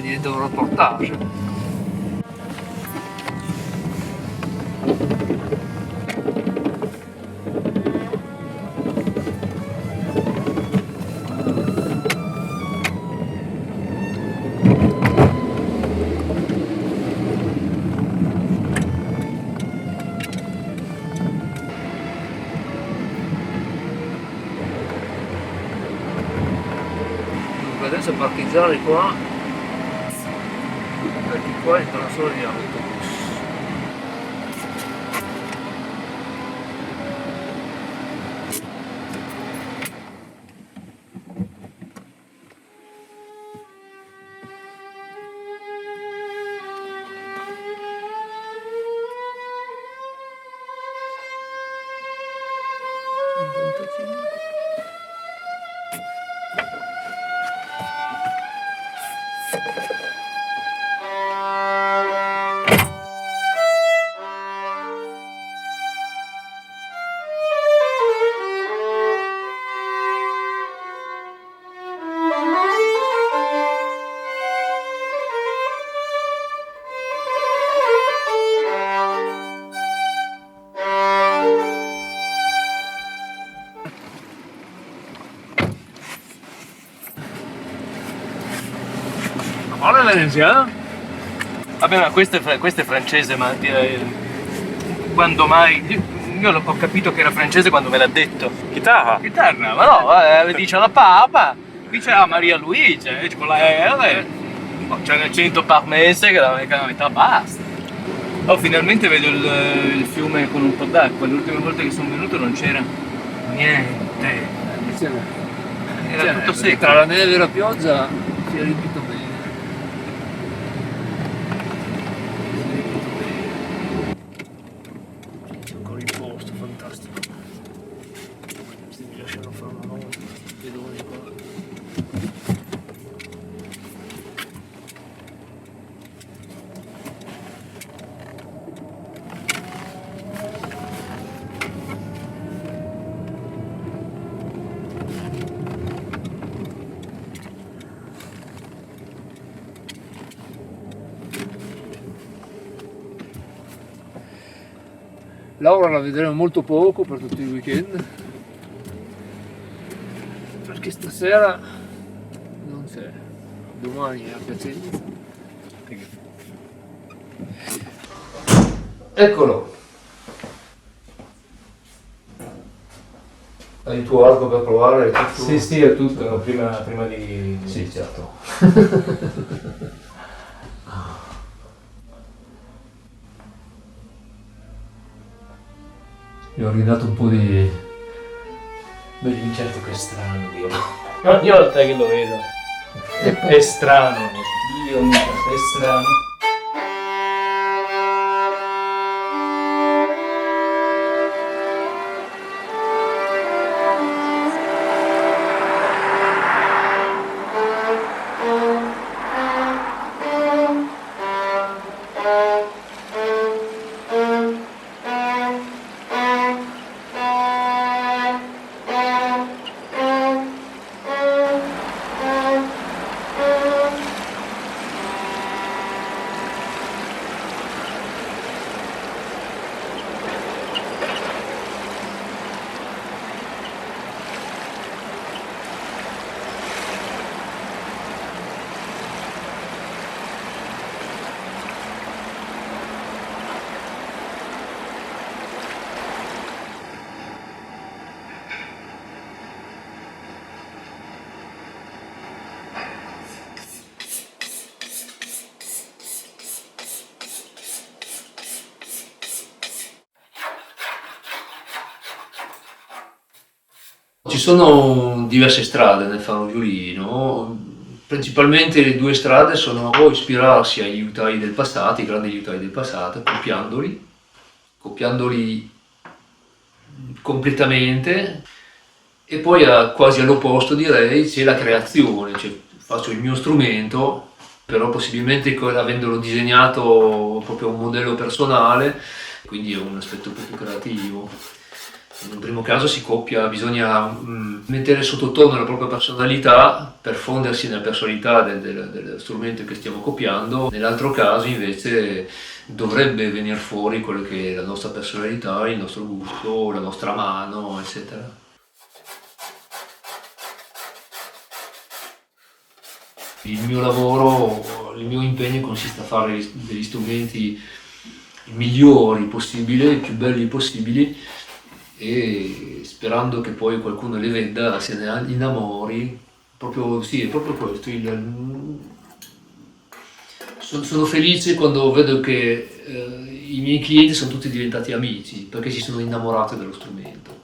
che diventa un reportage. Adesso parcheggiare qua, perché qua entrano solo gli autobus. Buona Venezia? Vabbè, ma questo è francese, ma quando mai? Io ho capito che era francese quando me l'ha detto. Chitarra? Chitarra, ma no, dice la papa, dice a Maria Luisa, con la R, c'è l'accento parmese che la metà basta. Oh, finalmente vedo il fiume con un po' d'acqua, l'ultima volta che sono venuto non c'era niente, era tutto secco. Tra la neve e la pioggia si è riempito bene. C'è ancora il posto, fantastico. Questi mi lasciano fare una nota, pedoni qua. Laura la vedremo molto poco per tutto il weekend, perché stasera non c'è, domani è a Piacenza. Eccolo! Hai il tuo arco per provare? Sì, è tutto, prima di... Sì, certo. Gli ho ridato un po' di... Beh, certo che è strano, Dio. Ogni volta che lo vedo è strano, Dio mio, è strano. Ci sono diverse strade nel Faro Giulino, principalmente le due strade sono o ispirarsi agli liutai del passato, i grandi liutai del passato, copiandoli completamente, e poi quasi all'opposto direi c'è la creazione, cioè faccio il mio strumento, però possibilmente avendolo disegnato proprio a un modello personale, quindi è un aspetto più creativo. In un primo caso si coppia, bisogna mettere sottotono la propria personalità per fondersi nella personalità dello strumento che stiamo copiando. Nell'altro caso invece dovrebbe venire fuori quello che è la nostra personalità, il nostro gusto, la nostra mano, eccetera. Il mio lavoro, il mio impegno consiste a fare degli strumenti migliori possibili, più belli possibili, e sperando che poi qualcuno li veda, se ne innamori. Proprio, sì, è proprio questo. Sono felice quando vedo che i miei clienti sono tutti diventati amici perché si sono innamorati dello strumento.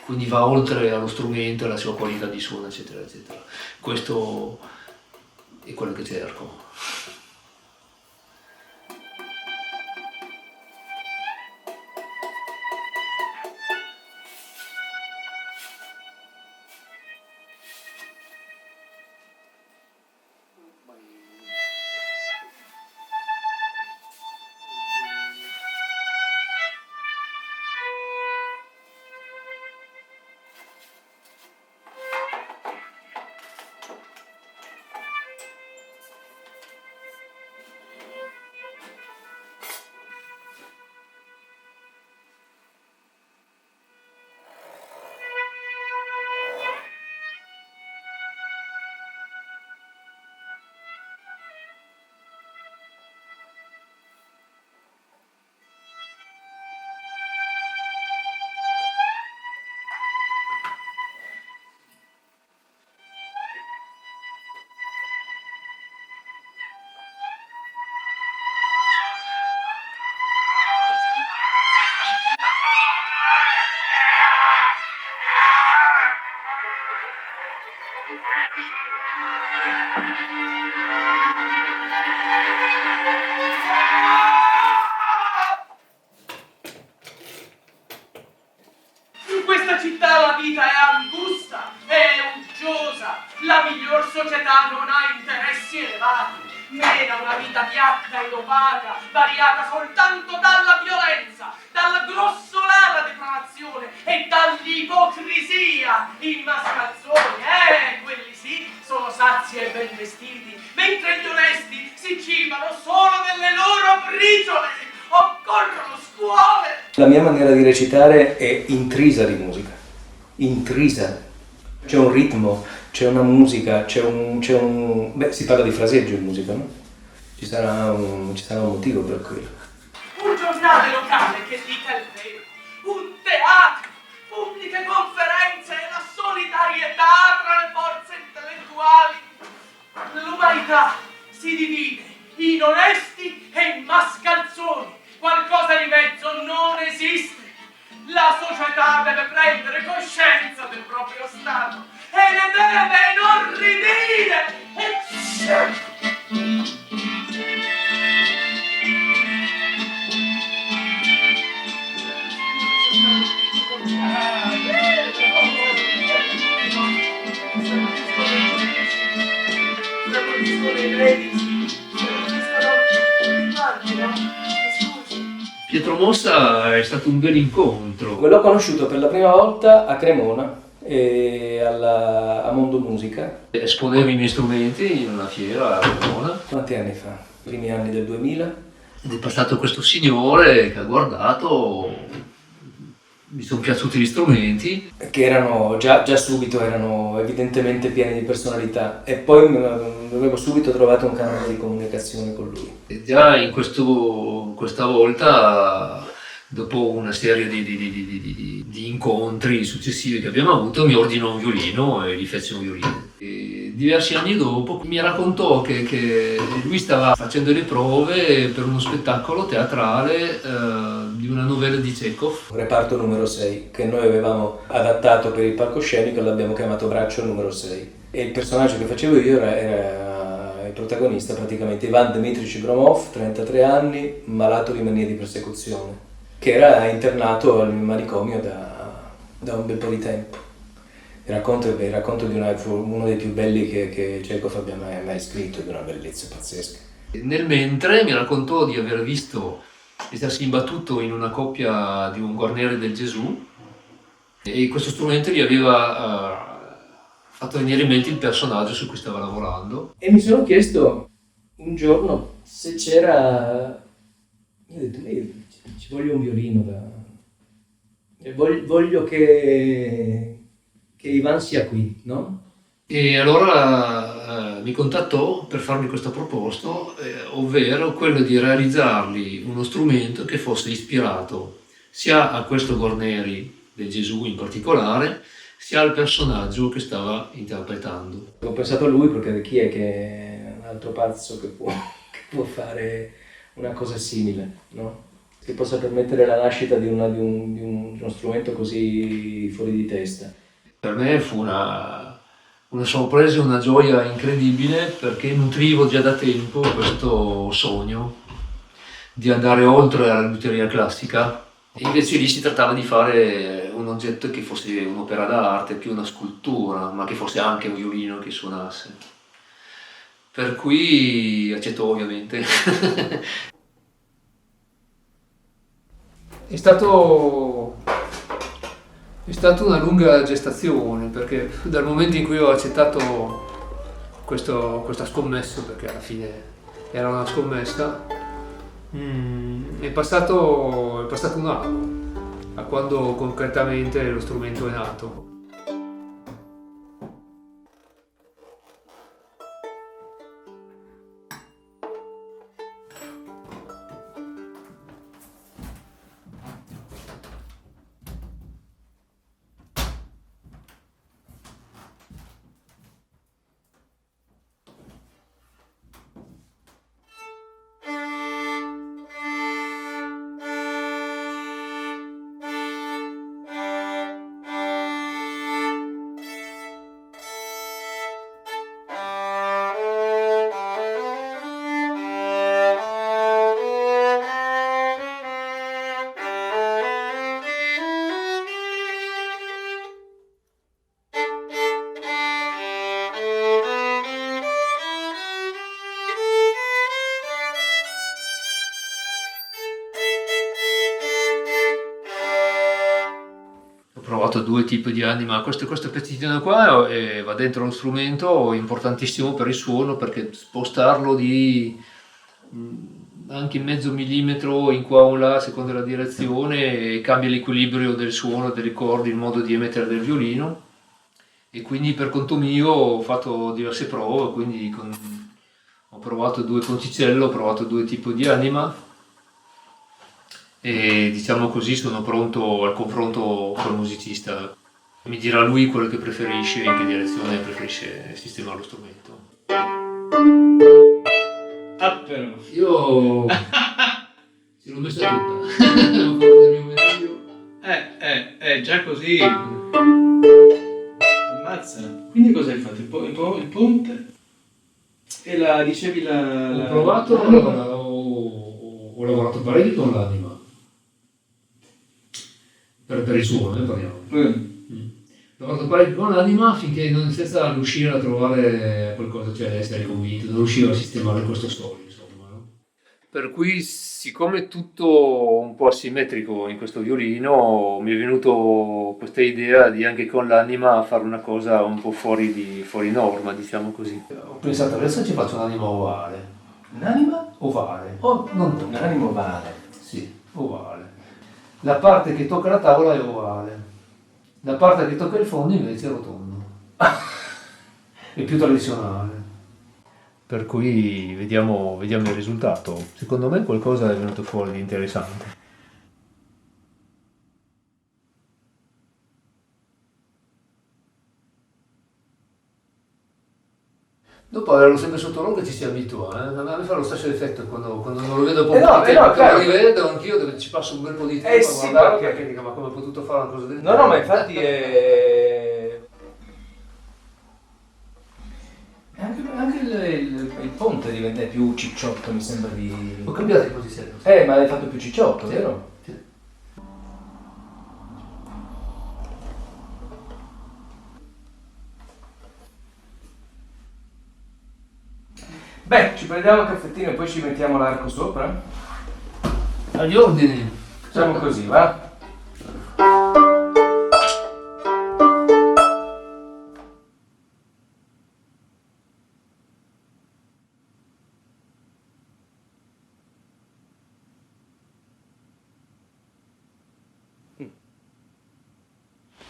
Quindi va oltre allo strumento, alla sua qualità di suono, eccetera, eccetera. Questo è quello che cerco. In questa città la vita è angusta, è uggiosa, la miglior società non ha interessi elevati, mena una vita piatta ed opaca, variata soltanto dalla violenza, dalla grossolana depravazione e dall'ipocrisia. I mascalzoni, quelli sì, sono sazi e ben vestiti, mentre gli onesti si cibano solo delle loro briciole. Occorrono scuole! La mia maniera di recitare è intrisa di musica, intrisa. C'è un ritmo, c'è una musica, Beh, si parla di fraseggio in musica, no? Ci sarà un motivo per quello. Un giornale locale che dica il vero, un teatro, pubbliche conferenze e la solidarietà tra le forze intellettuali. L'umanità si divide in onesti e in mascalzoni. Qualcosa di mezzo non esiste. La società deve prendere coscienza del proprio stato e ne deve inorridire. Pietro Mossa è stato un bel incontro. L'ho conosciuto per la prima volta a Cremona, a Mondo Musica. Esponevo i miei strumenti in una fiera a Cremona. Quanti anni fa? I primi anni del 2000? Ed è passato questo signore che ha guardato, mi sono piaciuti gli strumenti. Che erano già subito erano evidentemente pieni di personalità, e poi avevo subito trovato un canale di comunicazione con lui. E già questa volta, dopo una serie di incontri successivi che abbiamo avuto, mi ordinò un violino e gli fece un violino. E diversi anni dopo mi raccontò che lui stava facendo le prove per uno spettacolo teatrale di una novella di Chekhov. Reparto numero 6, che noi avevamo adattato per il palcoscenico e l'abbiamo chiamato Braccio numero 6. E il personaggio che facevo io era il protagonista, praticamente Ivan Dmitrich Gromov, 33 anni, malato di mania di persecuzione, che era internato al manicomio da un bel po' di tempo. Il racconto di uno dei più belli che Chekhov abbia mai scritto, di una bellezza pazzesca. Nel mentre mi raccontò di essersi imbattuto in una coppia di un guarniere del Gesù e questo strumento gli aveva fatto venire in mente il personaggio su cui stava lavorando. E mi sono chiesto un giorno se c'era... Io ho detto, io ci voglio un violino e voglio che Ivan sia qui, no? E allora mi contattò per farmi questa proposta, ovvero quello di realizzargli uno strumento che fosse ispirato sia a questo Guarneri del Gesù in particolare, sia al personaggio che stava interpretando. Ho pensato a lui perché chi è che è un altro pazzo che può fare una cosa simile, no? Che possa permettere la nascita di uno strumento così fuori di testa. Per me fu una sorpresa e una gioia incredibile, perché nutrivo già da tempo questo sogno di andare oltre alla liuteria classica, e invece lì si trattava di fare un oggetto che fosse un'opera d'arte, più una scultura, ma che fosse anche un violino che suonasse. Per cui accetto, ovviamente. È stato una lunga gestazione, perché dal momento in cui ho accettato questa scommessa, perché alla fine era una scommessa, è passato un anno a quando concretamente lo strumento è nato. Ho provato due tipi di anima, questo pezzettino qua va dentro lo strumento, importantissimo per il suono, perché spostarlo di anche mezzo millimetro in qua o là, a seconda della direzione, cambia l'equilibrio del suono, delle corde, il modo di emettere del violino. E quindi per conto mio ho fatto diverse prove, quindi ho provato due Conticello, ho provato due tipi di anima, e diciamo così sono pronto al confronto col musicista. Mi dirà lui quello che preferisce, in che direzione preferisce sistemare lo strumento. Ah, però. Io ce l'ho messa tutta. Ho fatto il mio meglio. Già così. Ammazza. Quindi cosa hai fatto? Il ponte? E dicevi Ho provato, ho lavorato parecchio con l'anima. Per il suono, parliamo. Ho lavorato parecchio con l'anima senza riuscire a trovare qualcosa, cioè essere convinto, non riuscivo a sistemare questo solo, insomma. No? Per cui, siccome è tutto un po' asimmetrico in questo violino, mi è venuto questa idea di anche con l'anima fare una cosa un po' fuori norma, diciamo così. Ho pensato, adesso ci faccio un'anima ovale. Un'anima? Ovale. Non un'anima ovale. Sì, ovale. La parte che tocca la tavola è ovale, la parte che tocca il fondo invece è rotondo. È più tradizionale. Per cui vediamo il risultato. Secondo me qualcosa è venuto fuori di interessante. Dopo averlo sempre sotto l'occhio ci si abitua, a me fa lo stesso effetto quando non lo vedo un po' più di tempo, claro. Lo rivedo anch'io, dove ci passo un bel po' di tempo a Sì, guardare, perché perché dico, ma come ho potuto fare una cosa del genere? No, ma infatti anche il ponte diventa più cicciotto, mi sembra di... Ho cambiato di posizione. Ma l'hai fatto più cicciotto, Sì. vero? Sì. Beh, ci prendiamo il caffettino e poi ci mettiamo l'arco sopra? Agli ordini. Facciamo così, va?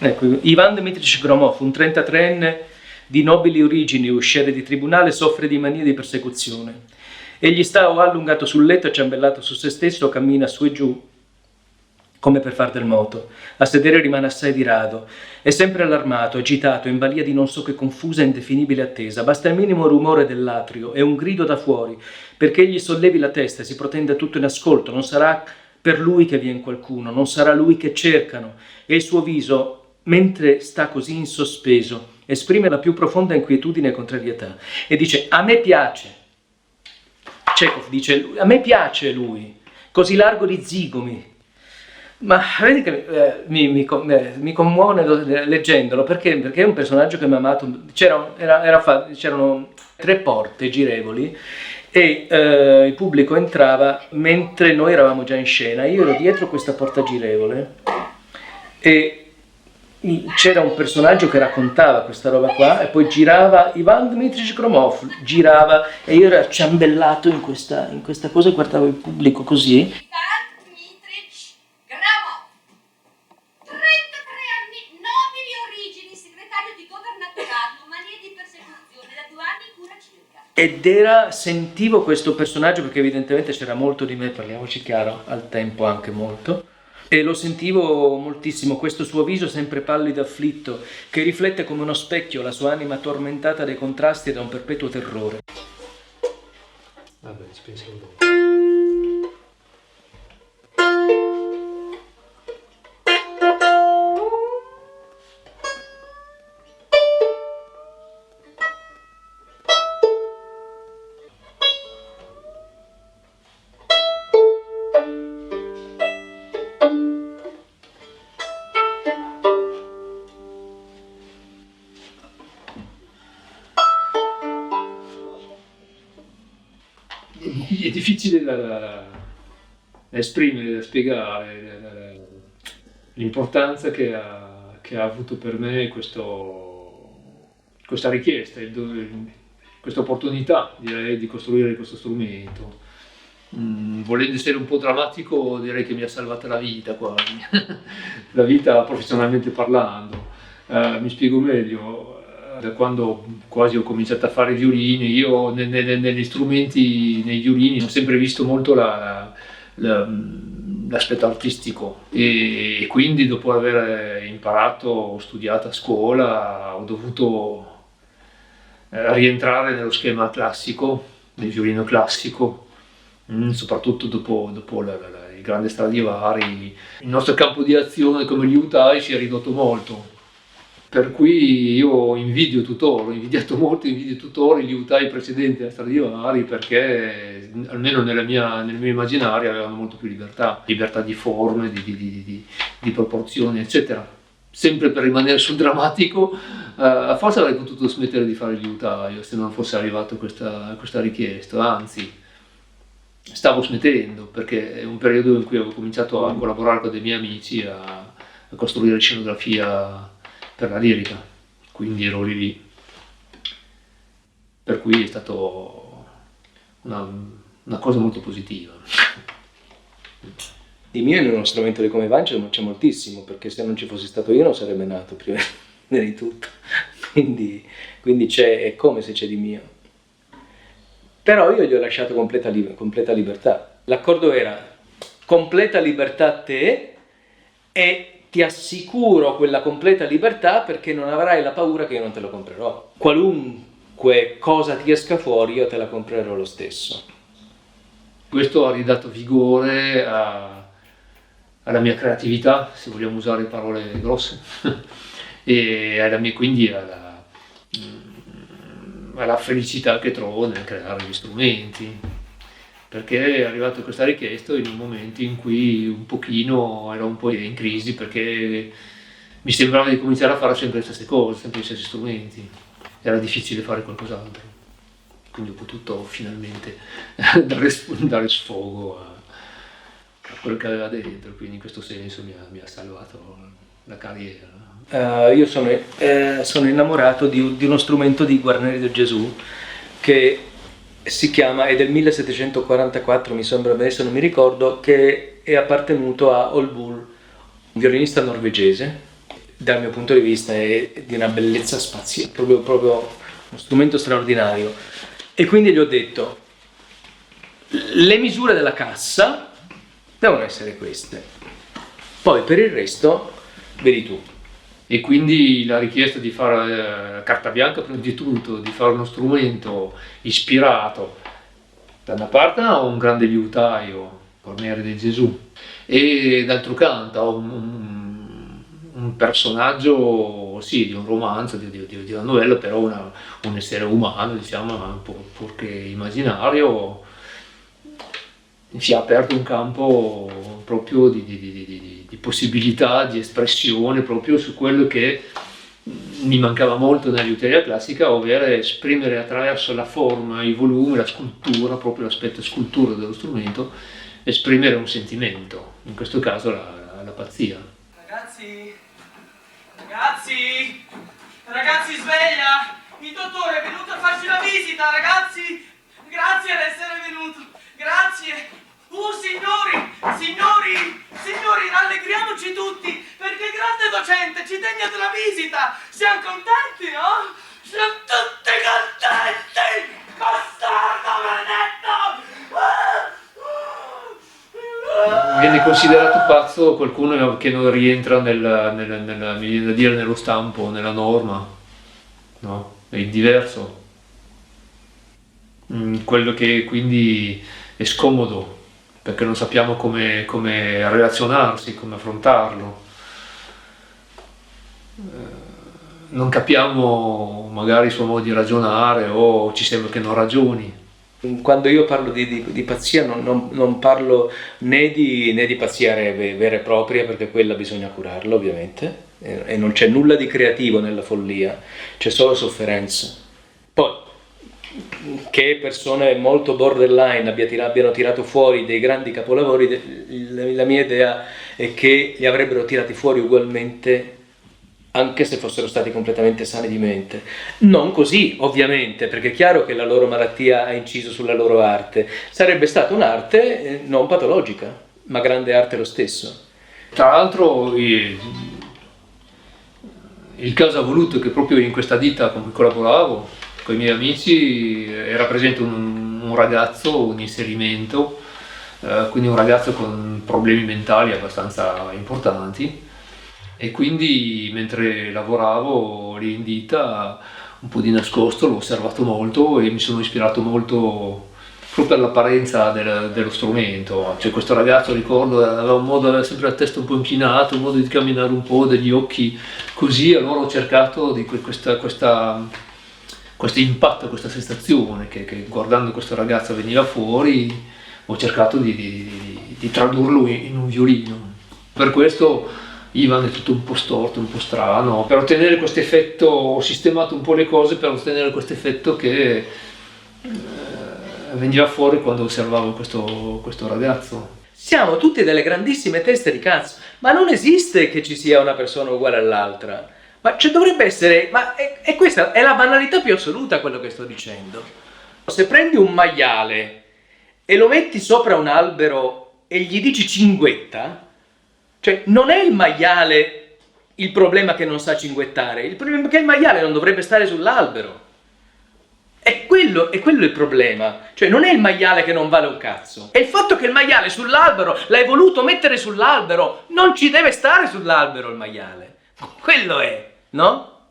Ecco, Ivan Dmitrich Gromov, un 33enne di nobili origini, usciere di tribunale, soffre di mania di persecuzione. Egli sta o allungato sul letto, ciambellato su se stesso, o cammina su e giù come per far del moto. A sedere rimane assai di rado. È sempre allarmato, agitato, in balia di non so che confusa e indefinibile attesa. Basta il minimo rumore dell'atrio e un grido da fuori, perché egli sollevi la testa e si protende tutto in ascolto. Non sarà per lui che viene qualcuno, non sarà lui che cercano. E il suo viso, mentre sta così in sospeso, esprime la più profonda inquietudine e contrarietà. E dice, a me piace. Chekhov dice, a me piace lui, così largo di zigomi. Ma vedi che mi commuove leggendolo, perché è un personaggio che mi ha amato. C'erano 3 porte girevoli e il pubblico entrava mentre noi eravamo già in scena. Io ero dietro questa porta girevole e c'era un personaggio che raccontava questa roba qua e poi girava, Ivan Dmitrich Gromov girava e io ero ciambellato in questa cosa e guardavo il pubblico così. Sentivo questo personaggio perché evidentemente c'era molto di me, parliamoci chiaro, al tempo anche molto, e lo sentivo moltissimo, questo suo viso sempre pallido e afflitto, che riflette come uno specchio la sua anima tormentata dai contrasti e da un perpetuo terrore. Vabbè, ci pensiamo dopo. È difficile da esprimere, da spiegare l'importanza che ha avuto per me questa richiesta, questa opportunità, direi, di costruire questo strumento. Volendo essere un po' drammatico, direi che mi ha salvato la vita quasi, la vita professionalmente parlando. Mi spiego meglio. Da quando quasi ho cominciato a fare violini, io negli strumenti, nei violini, ho sempre visto molto l'aspetto artistico e quindi dopo aver imparato, ho studiato a scuola, ho dovuto rientrare nello schema classico, del violino classico, soprattutto dopo il grande Stradivari. Il nostro campo di azione come liutai si è ridotto molto. Per cui io ho invidiato molto i liutai precedenti a Stradivari perché, almeno nel mio immaginario, avevano molto più libertà di forme, di proporzioni, eccetera. Sempre per rimanere sul drammatico, forse avrei potuto smettere di fare il liutaio se non fosse arrivata questa richiesta, anzi, stavo smettendo perché è un periodo in cui avevo cominciato a collaborare con dei miei amici a costruire scenografia per la lirica, quindi ero lì. Per cui è stato una cosa molto positiva. Di mio in uno strumento di come Ivan c'è moltissimo, perché se non ci fossi stato io non sarebbe nato prima di tutto, quindi è come se c'è di mio. Però io gli ho lasciato completa libertà. L'accordo era completa libertà a te e ti assicuro quella completa libertà perché non avrai la paura che io non te lo comprerò. Qualunque cosa ti esca fuori io te la comprerò lo stesso. Questo ha ridato vigore alla mia creatività, se vogliamo usare parole grosse, e quindi alla felicità che trovo nel creare gli strumenti. Perché è arrivata questa richiesta in un momento in cui un pochino ero un po' in crisi perché mi sembrava di cominciare a fare sempre le stesse cose, sempre gli stessi strumenti. Era difficile fare qualcos'altro. Quindi ho potuto finalmente dare sfogo a quello che aveva dentro, quindi in questo senso mi ha salvato la carriera. Io sono innamorato di uno strumento di Guarneri del Gesù che è del 1744, mi sembra, adesso non mi ricordo, che è appartenuto a Olbul, un violinista norvegese. dal mio punto di vista è di una bellezza spaziale, proprio uno strumento straordinario. E quindi gli ho detto, le misure della cassa devono essere queste, poi per il resto vedi tu. E quindi la richiesta di fare carta bianca, prima di tutto, di fare uno strumento ispirato da una parte a un grande liutaio, Cornere di Gesù, e d'altro canto a un personaggio, sì, di un romanzo, di una novella, però un essere umano, diciamo, un po' purché immaginario, si è aperto un campo proprio di possibilità, di espressione, proprio su quello che mi mancava molto nella liuteria classica, ovvero esprimere attraverso la forma, i volumi, la scultura, proprio l'aspetto scultura dello strumento, esprimere un sentimento, in questo caso la pazzia. Ragazzi, ragazzi, ragazzi, sveglia! Il dottore è venuto a farci la visita, ragazzi! Grazie ad essere venuto, grazie! Signori, rallegriamoci tutti, perché il grande docente ci degna della visita! Siamo contenti, no? Siamo tutti contenti! Bastardo maledetto! Viene considerato pazzo qualcuno che non rientra mi viene da dire, nello stampo, nella norma, no? È il diverso. Quello che quindi è scomodo, perché non sappiamo come relazionarsi, come affrontarlo. Non capiamo magari il suo modo di ragionare o ci sembra che non ragioni. Quando io parlo di pazzia non parlo né di pazzia vera e propria, perché quella bisogna curarla ovviamente, e non c'è nulla di creativo nella follia, c'è solo sofferenza. Poi, che persone molto borderline abbiano tirato fuori dei grandi capolavori, la mia idea è che li avrebbero tirati fuori ugualmente, anche se fossero stati completamente sani di mente. Non così, ovviamente, perché è chiaro che la loro malattia ha inciso sulla loro arte. Sarebbe stata un'arte non patologica, ma grande arte lo stesso. Tra l'altro il caso ha voluto che proprio in questa ditta con cui collaboravo, con i miei amici, era presente un ragazzo, un inserimento, quindi un ragazzo con problemi mentali abbastanza importanti, e quindi mentre lavoravo lì in ditta, un po' di nascosto, l'ho osservato molto e mi sono ispirato molto proprio per l'apparenza dello strumento. Cioè, questo ragazzo, ricordo, aveva un modo, aveva sempre la testa un po' inchinata, un modo di camminare un po', degli occhi così, allora ho cercato di questo impatto, questa sensazione che guardando questo ragazzo veniva fuori, ho cercato di tradurlo in un violino. Per questo Ivan è tutto un po' storto, un po' strano, per ottenere questo effetto, ho sistemato un po' le cose per ottenere questo effetto che veniva fuori quando osservavo questo ragazzo. Siamo tutti delle grandissime teste di cazzo, ma non esiste che ci sia una persona uguale all'altra. Ma cioè, dovrebbe essere, ma è questa è la banalità più assoluta quello che sto dicendo. Se prendi un maiale e lo metti sopra un albero e gli dici cinguetta, cioè non è il maiale il problema che non sa cinguettare, il problema è che il maiale non dovrebbe stare sull'albero. È quello il problema, cioè non è il maiale che non vale un cazzo, è il fatto che il maiale sull'albero l'hai voluto mettere sull'albero, non ci deve stare sull'albero il maiale, quello è, no?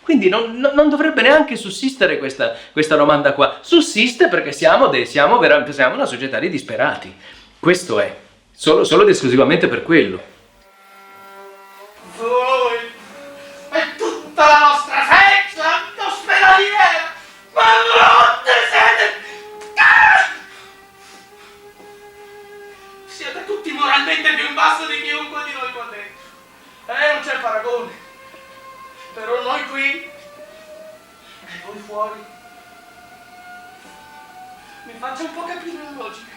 Quindi non dovrebbe neanche sussistere questa domanda qua, sussiste perché siamo una società di disperati, questo è, solo ed esclusivamente per quello. Voi e tutta la vostra seccia ospedaliera, ma brutte siete! Siete tutti moralmente più in basso di chiunque di noi qua dentro. Non c'è paragone. Però noi qui e voi fuori. Mi faccio un po' capire la logica.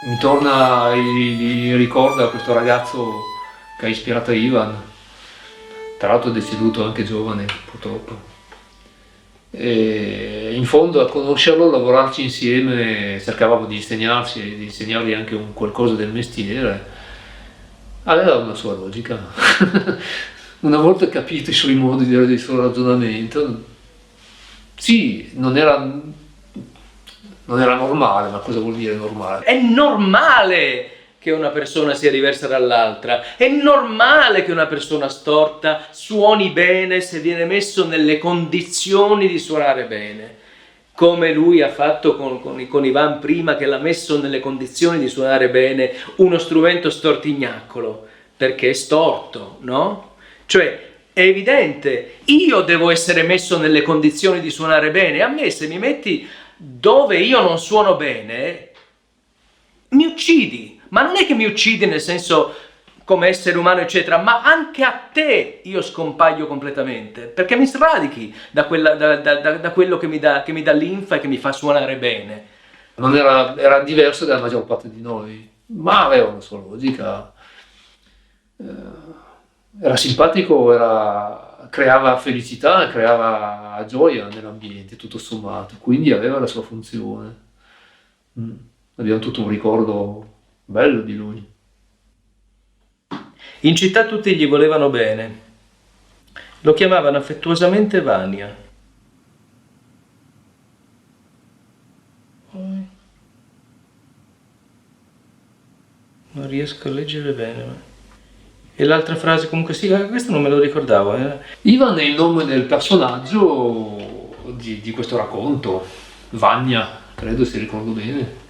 mi torna, ricorda questo ragazzo che ha ispirato Ivan, tra l'altro è deceduto anche giovane purtroppo. E in fondo a conoscerlo, lavorarci insieme, cercavamo di insegnarci e di insegnargli anche un qualcosa del mestiere, aveva una sua logica. Una volta capito i suoi modi il suo ragionamento, sì, non era normale, ma cosa vuol dire normale? È normale che una persona sia diversa dall'altra, è normale che una persona storta suoni bene se viene messo nelle condizioni di suonare bene, come lui ha fatto con Ivan prima, che l'ha messo nelle condizioni di suonare bene uno strumento stortignaccolo, perché è storto, no? Cioè, è evidente, io devo essere messo nelle condizioni di suonare bene. A me, se mi metti dove io non suono bene, mi uccidi. Ma non è che mi uccidi nel senso come essere umano, eccetera, ma anche a te io scompaio completamente, perché mi sradichi da quello che mi dà linfa e che mi fa suonare bene. Non era diverso dalla maggior parte di noi, ma aveva una sua logica. Era simpatico, creava felicità, creava gioia nell'ambiente, tutto sommato, quindi aveva la sua funzione. Abbiamo tutto un ricordo bello di lui. In città tutti gli volevano bene, lo chiamavano affettuosamente Vania. Non riesco a leggere bene, ma... E l'altra frase comunque sì, questo non me lo ricordavo. Ivan è il nome del personaggio di questo racconto, Vania, credo se ricordo bene.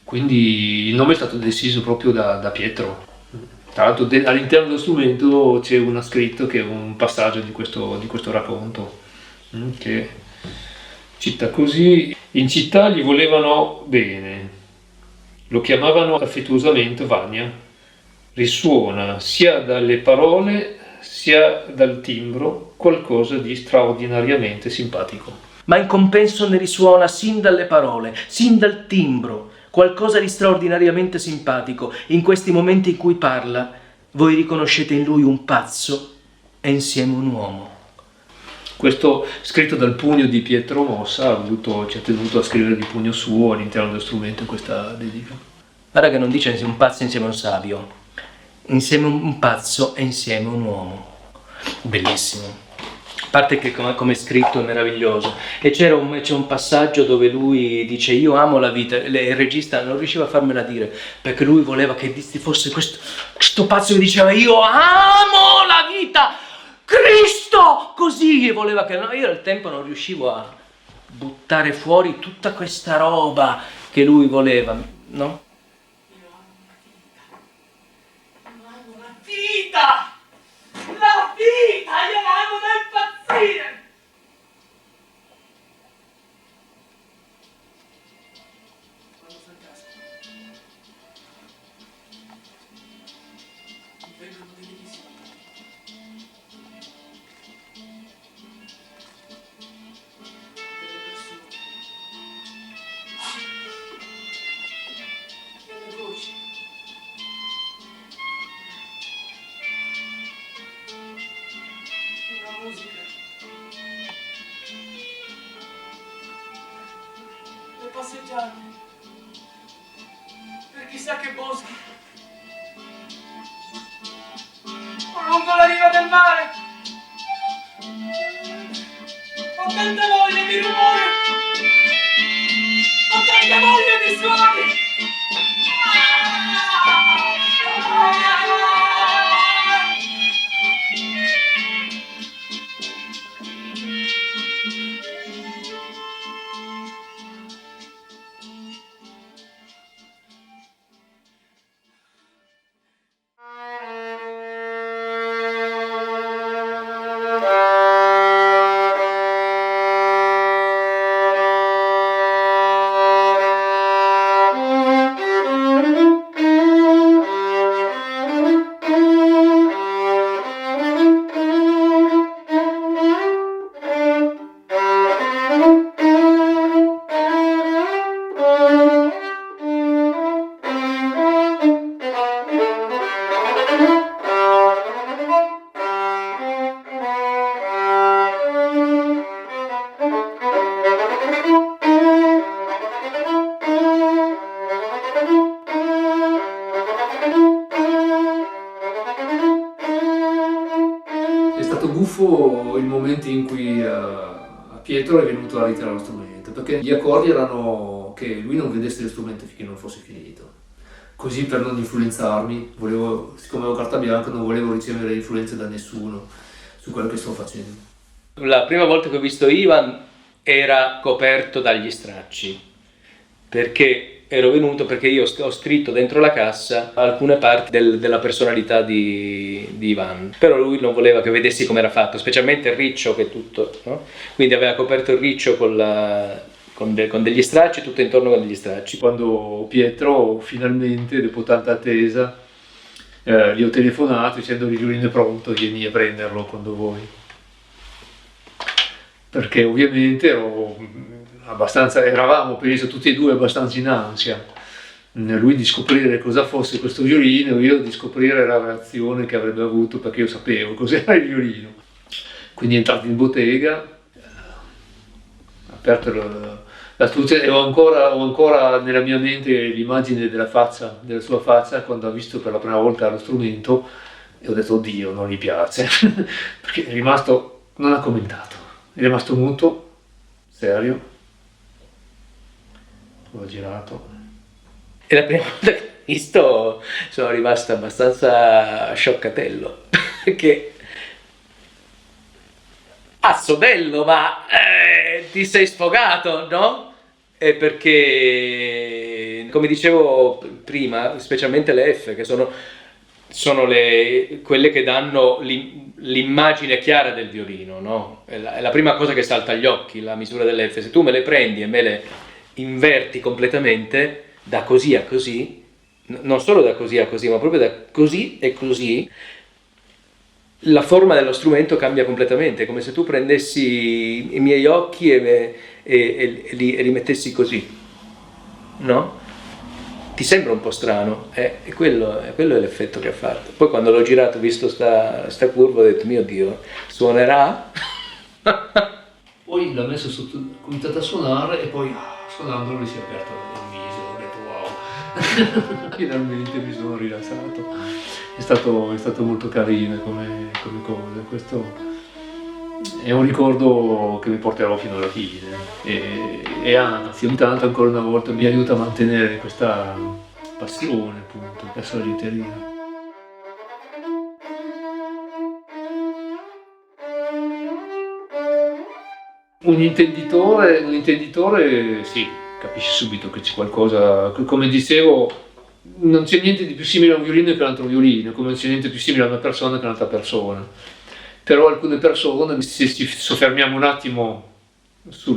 Quindi il nome è stato deciso proprio da Pietro. Tra l'altro all'interno dello strumento c'è una scritto che è un passaggio di questo racconto, che cita così: in città gli volevano bene, lo chiamavano affettuosamente Vania. Risuona sia dalle parole sia dal timbro qualcosa di straordinariamente simpatico. Ma in compenso ne risuona sin dalle parole, sin dal timbro, qualcosa di straordinariamente simpatico. In questi momenti in cui parla, voi riconoscete in lui un pazzo e insieme un uomo. Questo scritto dal pugno di Pietro Mossa, ci ha tenuto a scrivere di pugno suo all'interno dello strumento in questa dedica. Guarda che non dice un pazzo insieme a un sabio, insieme un pazzo e insieme un uomo. Bellissimo. A parte che come è scritto è meraviglioso. E c'è un passaggio dove lui dice: io amo la vita. Il regista non riusciva a farmela dire, perché lui voleva che fosse questo pazzo che diceva: io amo la vita, Cristo! Così voleva che... No, io al tempo non riuscivo a buttare fuori tutta questa roba che lui voleva, no? La vita, io amo da impazzire! Le passeggiate per chissà che boschi o lungo la riva del mare. Ho tanta voglia di rumore, ho tanta voglia di suoni. buffo il momento in cui a Pietro è venuto a ritirare lo strumento, perché gli accordi erano che lui non vedesse lo strumento finché non fosse finito. Così, per non influenzarmi, siccome avevo carta bianca, non volevo ricevere influenze da nessuno su quello che sto facendo. La prima volta che ho visto Ivan era coperto dagli stracci, perché ero venuto perché io ho scritto dentro la cassa alcune parti della personalità di Ivan, però lui non voleva che vedessi come era fatto, specialmente il riccio, che è tutto, no? Quindi aveva coperto il riccio con degli stracci, tutto intorno con degli stracci. Quando Pietro finalmente, dopo tanta attesa, gli ho telefonato dicendo il violino è pronto, vieni a prenderlo quando vuoi. Perché ovviamente eravamo, penso, tutti e due abbastanza in ansia. Lui di scoprire cosa fosse questo violino, io di scoprire la reazione che avrebbe avuto, perché io sapevo cos'era il violino. Quindi è entrato in bottega, ha aperto la studia e ho ancora nella mia mente l'immagine della sua faccia quando ha visto per la prima volta lo strumento, e ho detto oddio, non gli piace, perché è rimasto, non ha commentato, è rimasto muto, serio. L'ho girato. E la prima volta che l'ho visto sono rimasto abbastanza scioccatello, perché bello, ma ti sei sfogato, no? E perché, come dicevo prima, specialmente le F, che sono quelle che danno l'immagine chiara del violino, no? È la prima cosa che salta agli occhi, la misura delle F. Se tu me le prendi e me le inverti completamente, da così a così, non solo da così a così, ma proprio da così e così, la forma dello strumento cambia completamente, come se tu prendessi i miei occhi e li mettessi così, no? Ti sembra un po' strano, e quello è l'effetto che ha fatto. Poi quando l'ho girato, ho visto sta curva, ho detto mio Dio, suonerà? Poi l'ha messo sotto, ha cominciato a suonare e poi suonando lui si è aperto il viso, ho detto wow, finalmente mi sono rilassato. È stato molto carino come cosa, questo è un ricordo che mi porterò fino alla fine e anzi ogni tanto ancora una volta mi aiuta a mantenere questa passione appunto verso la liuteria. Un intenditore sì, capisce subito che c'è qualcosa, come dicevo, non c'è niente di più simile a un violino che a un altro violino, come non c'è niente più simile a una persona che a un'altra persona. Però alcune persone, se ci soffermiamo un attimo su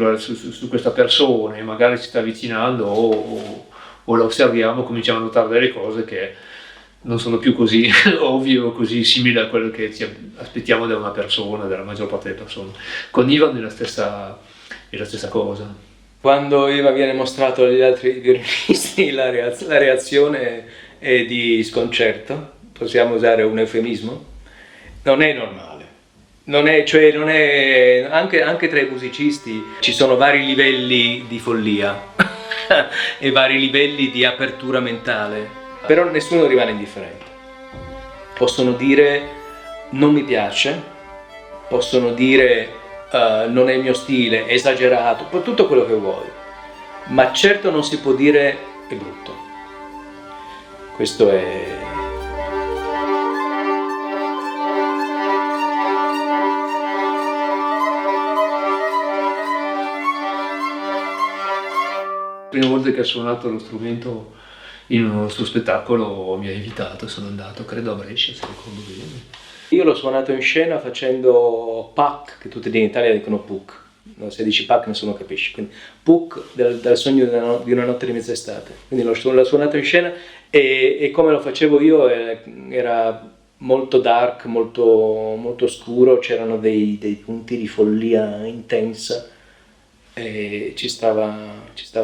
questa persona e magari ci sta avvicinando o la osserviamo, cominciamo a notare delle cose che non sono più così ovvie o così simili a quello che ci aspettiamo da una persona, dalla maggior parte delle persone. Con Ivan è la stessa cosa. Quando Ivan viene mostrato agli altri violinisti la reazione è di sconcerto, possiamo usare un eufemismo, non è normale. Anche tra i musicisti ci sono vari livelli di follia e vari livelli di apertura mentale, però nessuno rimane indifferente. Possono dire non mi piace, possono dire non è il mio stile, è esagerato, tutto quello che vuoi, ma certo non si può dire è brutto. Questo è... La prima volta che ho suonato lo strumento in uno suo spettacolo mi ha invitato, sono andato, credo a Brescia, se ricordo bene. Io l'ho suonato in scena facendo Puck, che tutti in Italia dicono Puck, no, se dici Puck nessuno capisce, quindi Puck dal sogno di una notte di mezz'estate, quindi l'ho suonato in scena e come lo facevo io era molto dark, molto scuro, c'erano dei punti di follia intensa e ci stava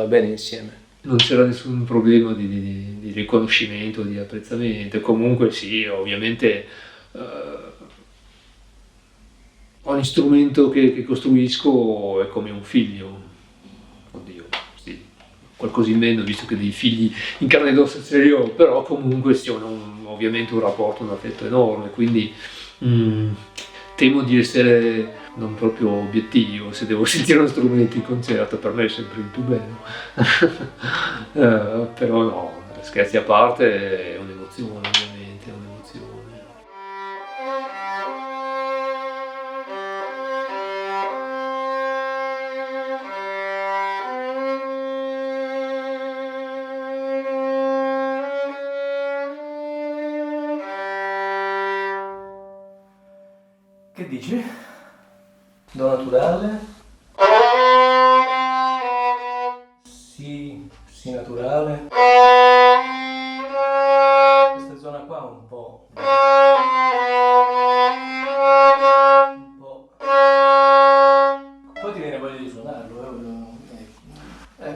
bene insieme. Non c'era nessun problema di riconoscimento, di apprezzamento, comunque sì, ovviamente ogni strumento che costruisco è come un figlio, oddio, sì, qualcosa in meno visto che dei figli in carne ed ossa ce li ho, però comunque sì, ho ovviamente un rapporto, un affetto enorme, quindi temo di essere non proprio obiettivo, se devo sentire uno strumento in concerto per me è sempre il più bello. Però no, scherzi a parte, è un'emozione ovviamente, è un'emozione. Che dici? Do naturale? Si naturale? Questa zona qua un po'. Poi ti viene voglia di suonarlo,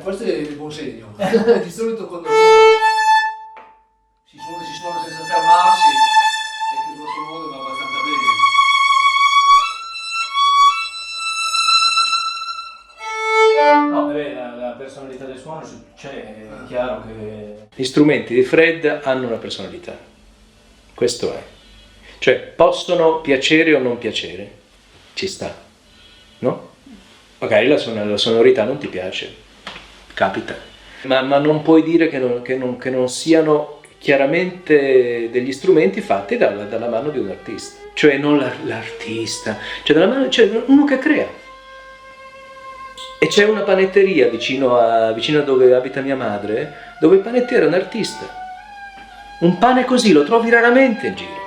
Questo è il buon segno. Di solito quando si suona senza fermarsi, è che grosso modo va abbastanza bene. No, la personalità del suono c'è, è chiaro che... Gli strumenti di Fred hanno una personalità, questo è. Cioè, possono piacere o non piacere, ci sta, no? Magari la sonorità non ti piace, capita. Ma non puoi dire che non siano chiaramente degli strumenti fatti dalla mano di un artista. Cioè, non l'artista, cioè cioè uno che crea. E c'è una panetteria vicino a dove abita mia madre, dove il panettiere è un artista. Un pane così lo trovi raramente in giro.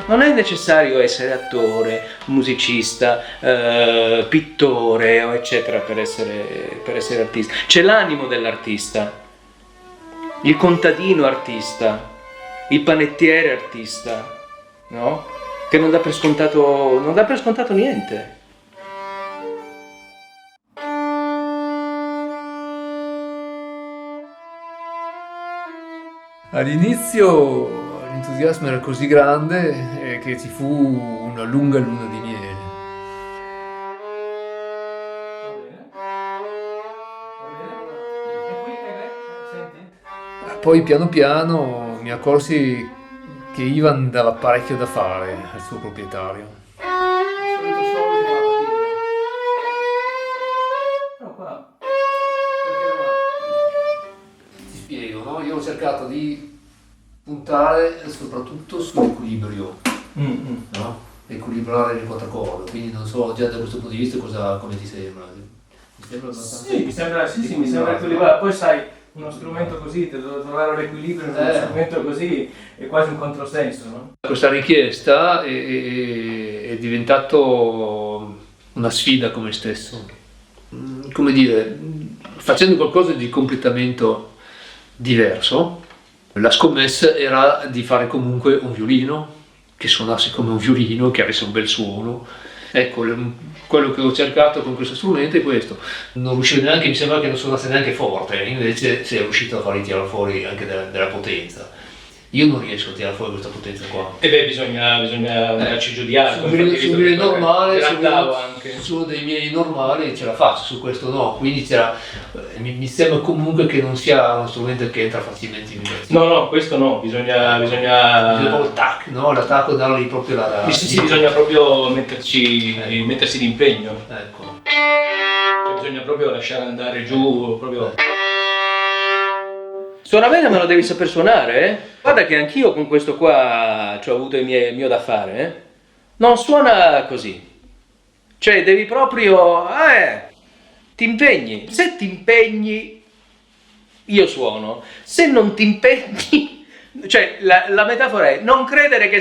Non è necessario essere attore, musicista, pittore, eccetera, per essere artista. C'è l'animo dell'artista, il contadino artista, il panettiere artista, no? Che non dà per scontato niente. All'inizio l'entusiasmo era così grande che ci fu una lunga luna di miele. Poi piano piano mi accorsi che Ivan dava parecchio da fare al suo proprietario. Ti spiego, no? Io ho cercato di puntare soprattutto sull'equilibrio, no? Equilibrare le quattro corde, quindi non so già da questo punto di vista come ti sembra. Mi sembra abbastanza. Sì, mi sembra equilibrato. Poi sai, uno strumento così, trovare l'equilibrio in uno strumento così è quasi un controsenso, no? Questa richiesta è diventato una sfida con me stesso. Come dire, facendo qualcosa di completamente diverso, la scommessa era di fare comunque un violino che suonasse come un violino, che avesse un bel suono. Ecco, quello che ho cercato con questo strumento è questo. Non riuscivo neanche, mi sembra che non suonasse neanche forte, invece sei riuscito a farli tirare fuori anche della potenza. Io non riesco a tirare fuori questa potenza qua. E beh, bisogna andarci giù di alto. Su un miei normale, su uno dei miei normali ce la faccio, su questo no. Quindi mi sembra comunque che non sia uno strumento che entra facilmente in vibrazione. No, questo no, bisogna proprio il tac, no? L'attacco, dargli proprio la. Sì, bisogna proprio mettersi d'impegno. Ecco. Cioè, bisogna proprio lasciare andare giù, proprio. Suona bene, ma lo devi saper suonare, eh? Guarda che anch'io con questo qua ci ho avuto il mio da fare, eh? Non suona così. Cioè, devi proprio... ti impegni. Se ti impegni, io suono. Se non ti impegni... Cioè, la metafora è non credere che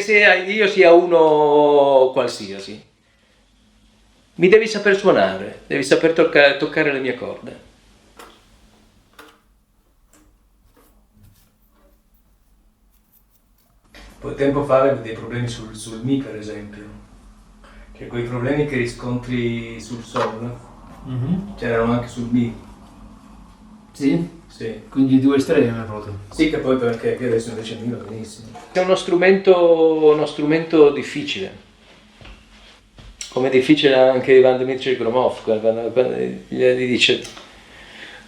io sia uno qualsiasi. Mi devi saper suonare, devi saper toccare le mie corde. Poi tempo fa avevo dei problemi sul Mi, per esempio, che quei problemi che riscontri sul Sol c'erano anche sul Mi. Sì? Sì. Quindi due estreme proprio. Sì, che poi perché adesso invece Mi va benissimo. È uno strumento difficile, come è difficile anche Ivan Dmitrij Gromov, quando gli dice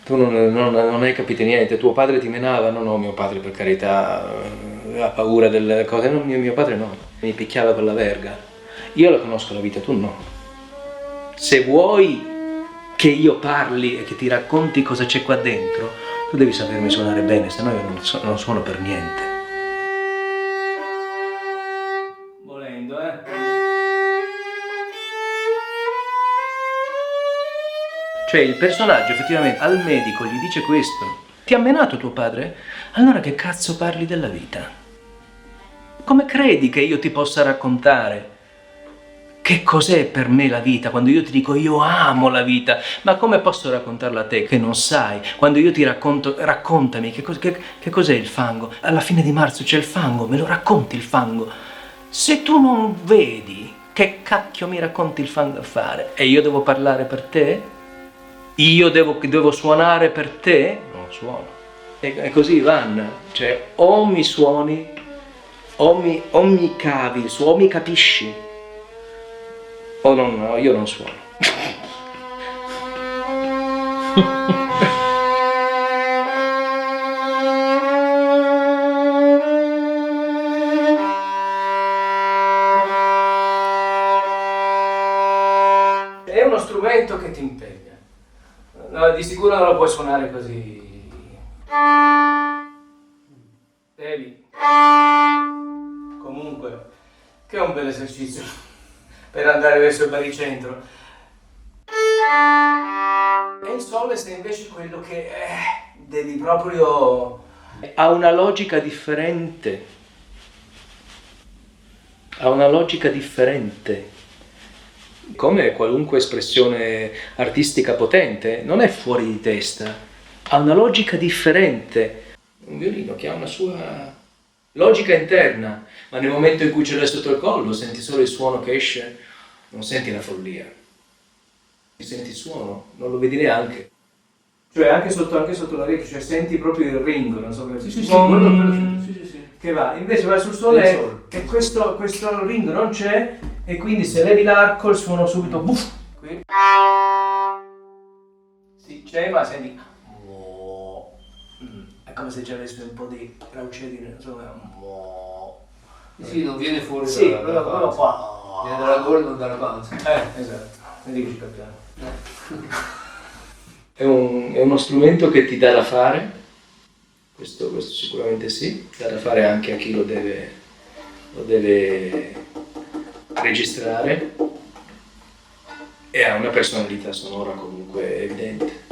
tu non hai capito niente, tuo padre ti menava, no, mio padre per carità ha paura delle cose, no, mio padre no, mi picchiava con la verga. Io la conosco la vita, tu no. Se vuoi che io parli e che ti racconti cosa c'è qua dentro, tu devi sapermi suonare bene, se no io non suono per niente. Volendo, Cioè il personaggio effettivamente al medico gli dice questo. Ti ha menato tuo padre? Allora che cazzo parli della vita? Come credi che io ti possa raccontare che cos'è per me la vita, quando io ti dico io amo la vita? Ma come posso raccontarla a te che non sai? Quando io ti racconto, raccontami che cos'è il fango? Alla fine di marzo c'è il fango, me lo racconti il fango? Se tu non vedi, che cacchio mi racconti il fango a fare? E io devo parlare per te? Io devo suonare per te? Non suono. E così vanno, cioè o mi suoni, o mi cavi, o mi capisci, o no, io non suono. È uno strumento che ti impegna. No, di sicuro non lo puoi suonare così. Devi. Comunque, che è un bel esercizio per andare verso il baricentro. E il sole è invece quello che devi proprio... Ha una logica differente. Ha una logica differente. Come qualunque espressione artistica potente, non è fuori di testa, ha una logica differente. Un violino che ha una sua logica interna, ma nel momento in cui ce l'hai sotto il collo, senti solo il suono che esce, non senti la follia. Senti il suono, non lo vedi neanche. Cioè anche sotto l'orecchio, cioè senti proprio il ring, non so come si dice. Sì. Che va, invece vai sul sole e questo ring non c'è. E quindi se levi l'arco il suono subito buff. Qui. Sì, c'è, ma senti. È come se c'avessi un po' di raucedine, insomma. Sì, non viene fuori Sì, dalla quello qua. viene dalla gola e non dalla pancia. Esatto. Vedi che ci capiamo. È uno strumento che ti dà da fare. Questo sicuramente sì. Dà da fare anche a chi lo deve registrare, e ha una personalità sonora comunque evidente.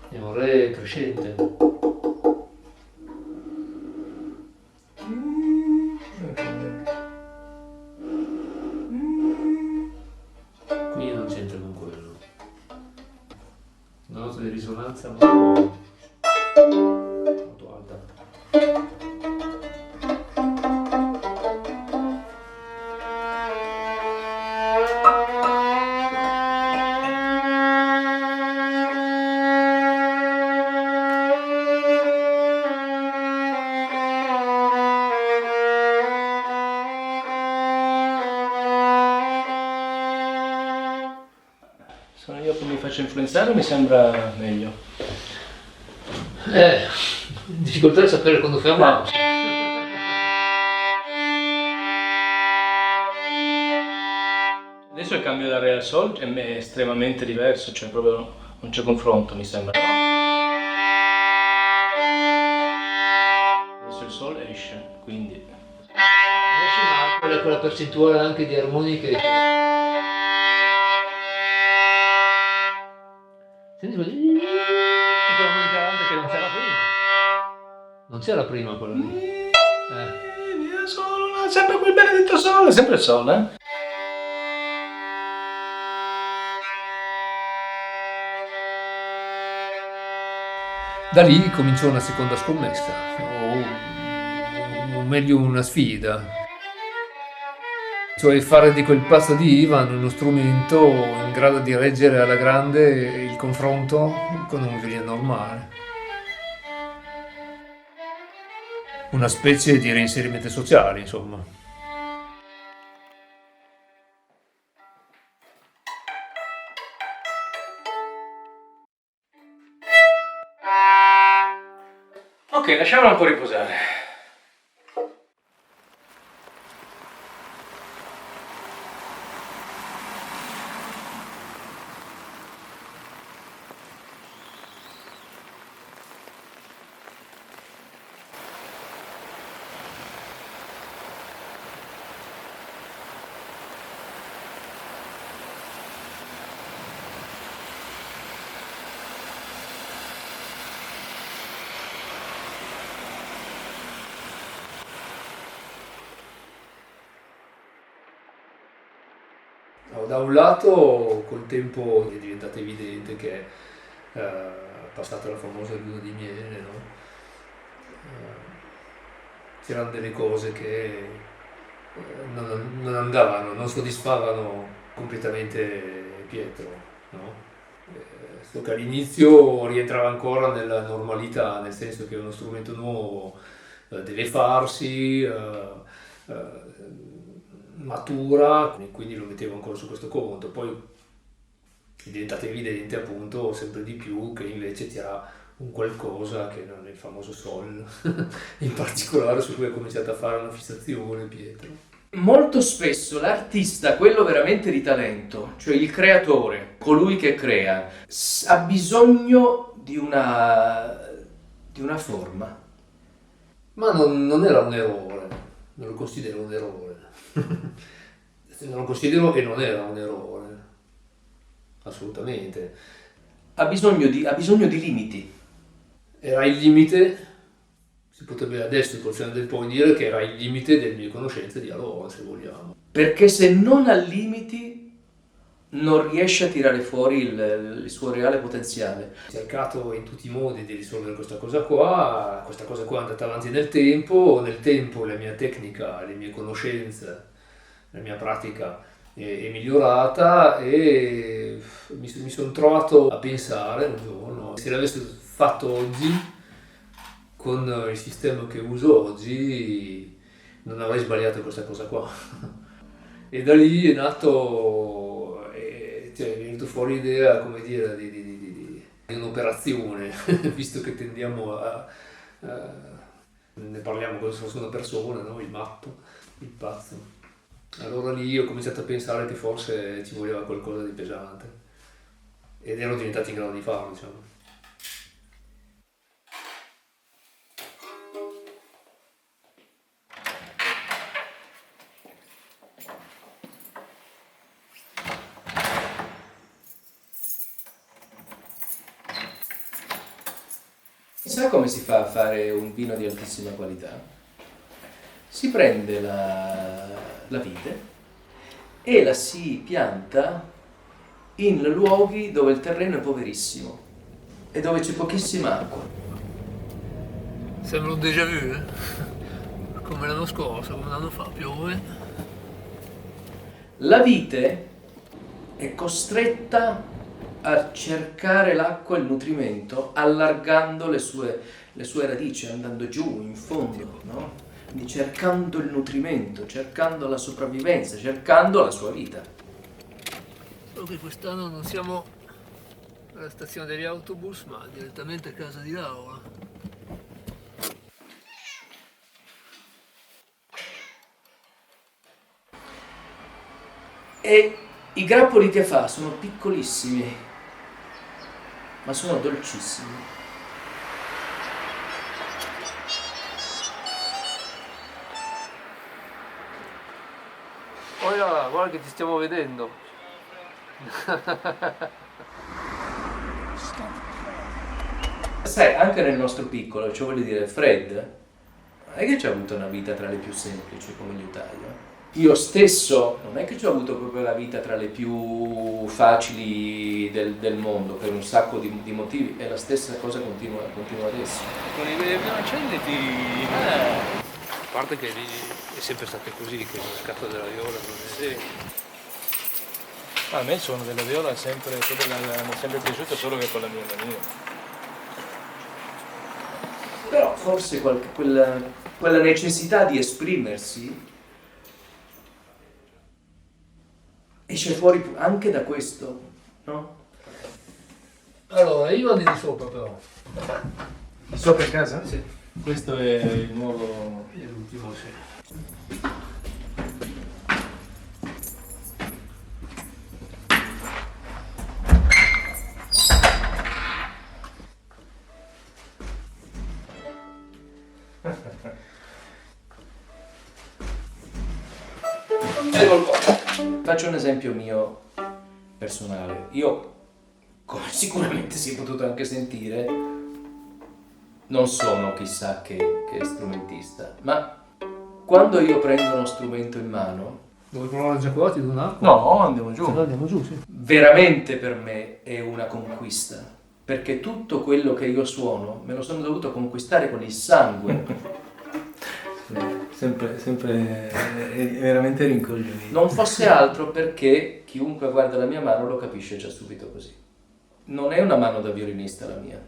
Andiamo re crescente. Qui non c'entra con quello. Una nota di risonanza molto alta. Sono io che mi faccio influenzare o mi sembra meglio? Difficoltà di sapere quando fermarsi. Adesso il cambio da re al sol è estremamente diverso, cioè proprio non c'è confronto, mi sembra. Adesso il sol esce, quindi... Quella percentuale anche di armoniche. Senti così. Quella mancante che non c'era prima. Non c'era prima quella lì. Via solo, sempre quel benedetto sole, sempre il sole, Da lì cominciò una seconda scommessa, o meglio una sfida, cioè fare di quel pazzo di Ivan uno strumento in grado di reggere alla grande il confronto con un violino normale. Una specie di reinserimento sociale, insomma. Ok, lasciamola un po' riposare. No, da un lato col tempo è diventato evidente che passata la famosa luna di miele, no? C'erano delle cose che non andavano, non soddisfavano completamente Pietro, no? So che all'inizio rientrava ancora nella normalità, nel senso che uno strumento nuovo deve farsi, matura, e quindi lo mettevo ancora su questo conto. Poi è diventato evidente appunto sempre di più che invece c'era un qualcosa che non è il famoso sol, in particolare su cui ha cominciato a fare una fissazione Pietro. Molto spesso l'artista, quello veramente di talento, cioè il creatore, colui che crea, ha bisogno di una forma. Ma non era un errore, non lo considero un errore. Non lo considero che non era un errore, assolutamente. Ha bisogno di limiti. Era il limite, si potrebbe adesso col senno del poi dire che era il limite delle mie conoscenze di allora, se vogliamo. Perché se non ha limiti non riesce a tirare fuori il suo reale potenziale. Ho cercato in tutti i modi di risolvere questa cosa qua è andata avanti nel tempo la mia tecnica, le mie conoscenze, la mia pratica è migliorata e mi sono trovato a pensare un giorno, se l'avessi fatto oggi, con il sistema che uso oggi, non avrei sbagliato questa cosa qua. E da lì è nato, cioè, è venuto fuori l'idea, come dire, di un'operazione, visto che tendiamo ne parliamo come se fosse una persona, no? Il matto, il pazzo. Allora lì ho cominciato a pensare che forse ci voleva qualcosa di pesante ed ero diventato in grado di farlo, diciamo. Sa come si fa a fare un vino di altissima qualità? Si prende la vite e la si pianta in luoghi dove il terreno è poverissimo e dove c'è pochissima acqua. Sembra un déjà vu, come l'anno scorso, come un anno fa, piove. La vite è costretta a cercare l'acqua e il nutrimento allargando le sue radici, andando giù in fondo, no? Quindi cercando il nutrimento, cercando la sopravvivenza, cercando la sua vita. Solo che quest'anno non siamo alla stazione degli autobus, ma direttamente a casa di Laura. E i grappoli che fa sono piccolissimi, ma sono dolcissimi. Oh là, guarda che ti stiamo vedendo. Sai, anche nel nostro piccolo, cioè voglio dire, Fred, non è che ci ha avuto una vita tra le più semplici come l'Italia. Io stesso non è che ci ho avuto proprio la vita tra le più facili del mondo per un sacco di motivi e la stessa cosa continua adesso. Con i violoncelli ti... A parte che lì è sempre stato così, che lo scatto della viola non è... Sì. A me il suono della viola mi è sempre piaciuto, solo che con la mia mania. Però forse quella necessità di esprimersi esce fuori anche da questo, no? Allora, io ando di sopra però. Di sopra in casa? Sì. Questo è il nuovo... È l'ultimo, sì. Faccio un esempio mio personale. Io, come sicuramente si è potuto anche sentire, non sono chissà che strumentista, ma quando io prendo uno strumento in mano, Vuoi provare già qua? Ti do un arco? no, andiamo giù. Se no andiamo giù, sì. Veramente per me è una conquista, perché tutto quello che io suono me lo sono dovuto conquistare con il sangue. Sempre è veramente rincoglionito. Non fosse altro perché chiunque guarda la mia mano lo capisce già subito così. Non è una mano da violinista la mia.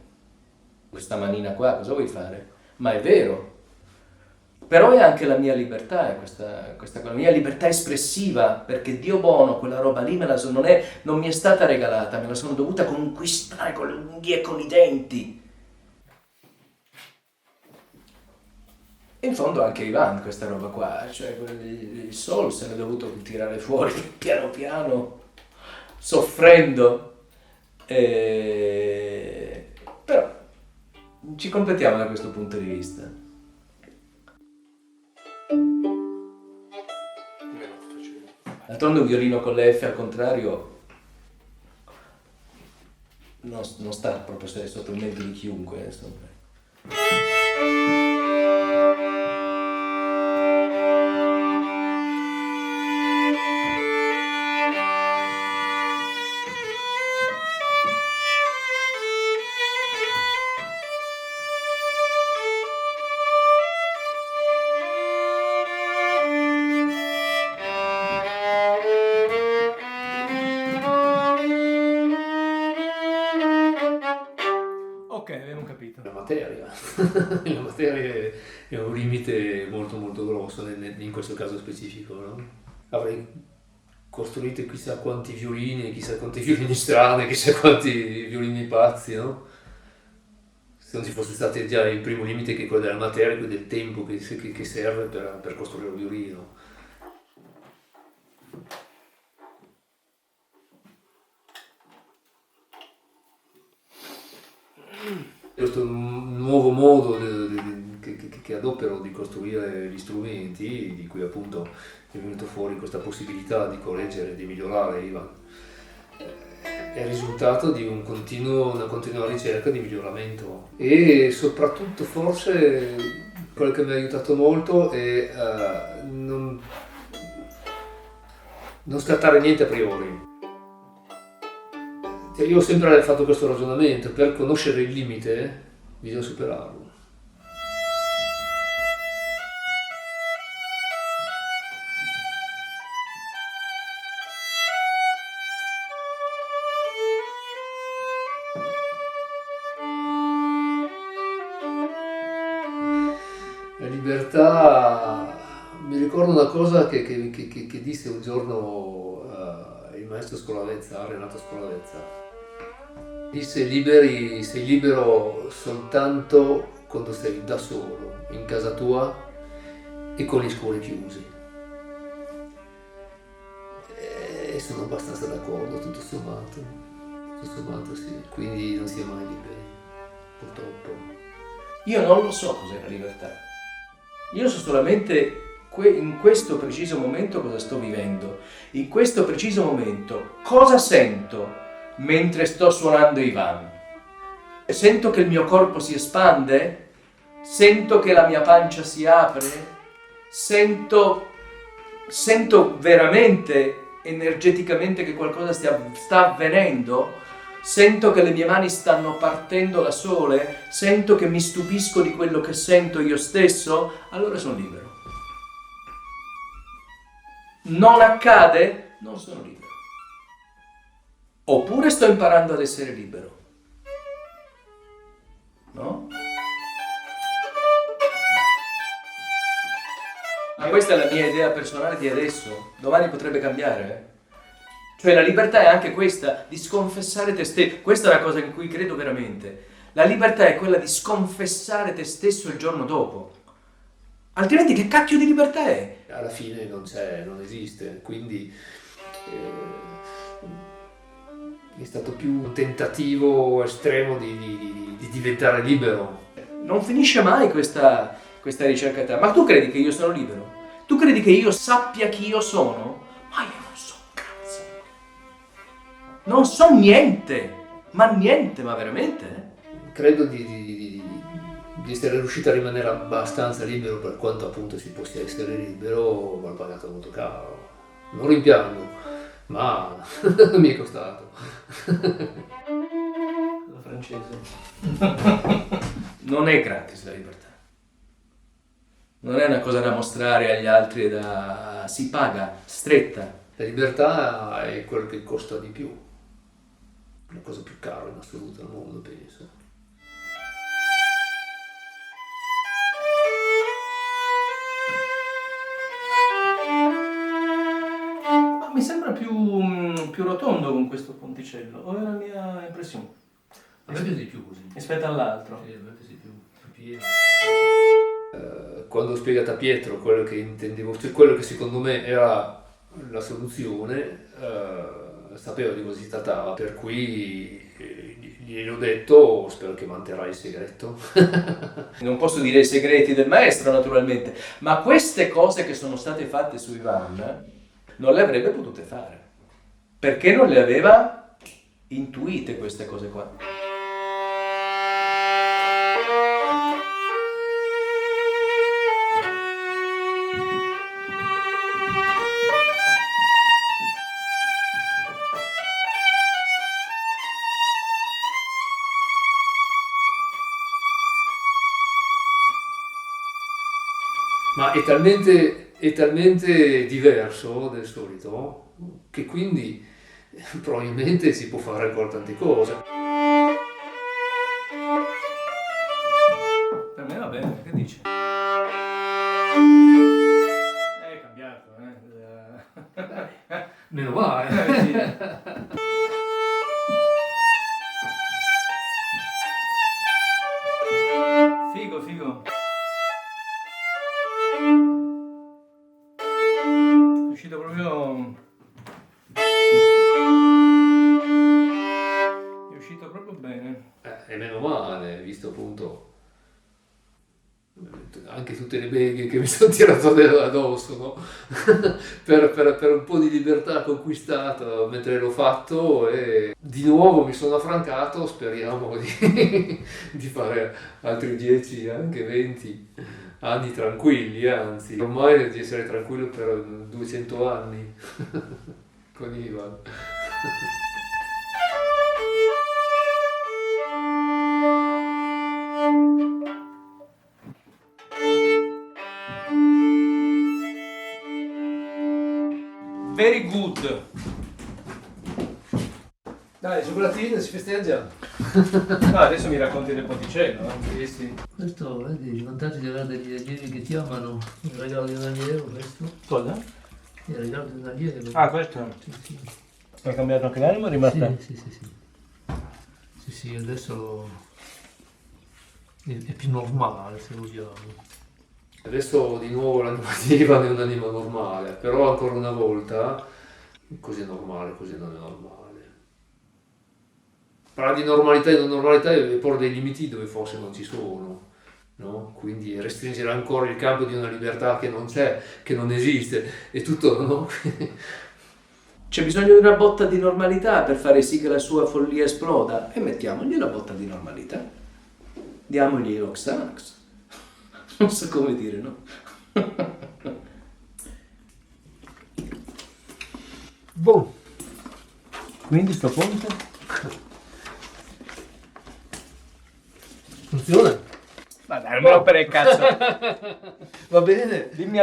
Questa manina qua, cosa vuoi fare? Ma è vero. Però è anche la mia libertà, è questa la mia libertà espressiva, perché Dio buono, quella roba lì non mi è stata regalata, me la sono dovuta conquistare con le unghie e con i denti. In fondo anche Ivan questa roba qua, cioè il soul se l'è dovuto tirare fuori piano piano, soffrendo, però ci completiamo da questo punto di vista. D'altronde un violino con le F al contrario non sta proprio sotto il mente di chiunque, insomma. Ok, abbiamo capito. La materia. La materia è un limite molto molto grosso in questo caso specifico, no? Avrei costruito chissà quanti violini, chissà quanti violini strani, chissà quanti violini pazzi, no? Se non ci fosse stato già il primo limite che è quello della materia, quello del tempo che serve per costruire un violino. Questo nuovo modo che adopero di costruire gli strumenti, di cui appunto è venuto fuori questa possibilità di correggere, di migliorare Ivan, è il risultato di una continua ricerca di miglioramento, e soprattutto forse quello che mi ha aiutato molto è non scartare niente a priori. Io ho sempre fatto questo ragionamento: per conoscere il limite bisogna superarlo. La libertà, mi ricordo una cosa che disse un giorno il maestro Scolavezza, Renato Scolavezza. Disse: sei libero soltanto quando sei da solo, in casa tua e con gli scuri chiusi. E sono abbastanza d'accordo, tutto sommato sì, quindi non si è mai liberi, purtroppo. Io non lo so cos'è la libertà. Io so solamente in questo preciso momento cosa sto vivendo. In questo preciso momento cosa sento mentre sto suonando Ivan. Sento che il mio corpo si espande? Sento che la mia pancia si apre? Sento veramente energeticamente che qualcosa sta avvenendo? Sento che le mie mani stanno partendo da sole? Sento che mi stupisco di quello che sento io stesso? Allora sono libero. Non accade? Non sono libero. Oppure sto imparando ad essere libero. No? Ma questa è la mia idea personale di adesso. Domani potrebbe cambiare. Cioè la libertà è anche questa, di sconfessare te stesso. Questa è una cosa in cui credo veramente. La libertà è quella di sconfessare te stesso il giorno dopo. Altrimenti che cacchio di libertà è? Alla fine non c'è, non esiste, quindi è stato più un tentativo estremo di diventare libero. Non finisce mai questa ricerca. Ma tu credi che io sono libero? Tu credi che io sappia chi io sono? Ma io non so un cazzo. Non so niente. Ma niente, ma veramente? Credo di essere riuscito a rimanere abbastanza libero, per quanto appunto si possa essere libero, ma l'ho pagato molto caro. Non rimpiango, ma mi è costato. La francese. Non è gratis la libertà. Non è una cosa da mostrare agli altri, si paga, stretta. La libertà è quello che costa di più, la cosa più cara in assoluto al mondo, penso. Ma mi sembra più rotondo con questo ponticello, o è la mia impressione? A me piace di più così. Rispetto all'altro. Sì, a me piace di più pieno. Quando ho spiegato a Pietro quello che intendevo, cioè quello che secondo me era la soluzione, sapevo di cosa si trattava, per cui gli ho detto, spero che manterrai il segreto. Non posso dire i segreti del maestro naturalmente, ma queste cose che sono state fatte su Ivan non le avrebbe potute fare, perché non le aveva intuite queste cose qua. Ma è talmente diverso del solito che quindi probabilmente si può fare ancora tante cose. Per me va bene, che dici? È cambiato, Meno male. Sì. Figo. È uscito proprio... È uscito proprio bene. E meno male, visto appunto anche tutte le beghe che mi sono tirato addosso, no? per un po' di libertà conquistata mentre l'ho fatto, e di nuovo mi sono affrancato. Speriamo di fare altri 10, anche 20 anni tranquilli, anzi ormai di essere tranquillo per 200 anni con Ivan. Very good. Dai, cioccolatine, si festeggia. Adesso mi racconti del ponticello, no? Sì. Questo, vedi, i vantaggi di avere degli allievi che ti amano. Il regalo di un allievo, questo. Cosa? Il regalo di un allievo. Ah, questo? Sì. Hai cambiato anche l'anima o è rimasta? Sì, adesso è più normale, se vogliamo. Adesso di nuovo l'anima di Ivan è un'anima normale, però ancora una volta così è normale, così non è normale. Parlare di normalità e non normalità è porre dei limiti dove forse non ci sono, no? Quindi restringere ancora il campo di una libertà che non c'è, che non esiste, è tutto, no? C'è bisogno di una botta di normalità per fare sì che la sua follia esploda, e mettiamogli la botta di normalità. Diamogli lo Xanax. Non so come dire, no? Boh. Quindi sto ponte? Funziona? Ma dai, non me lo per il cazzo. Va bene. Dimmi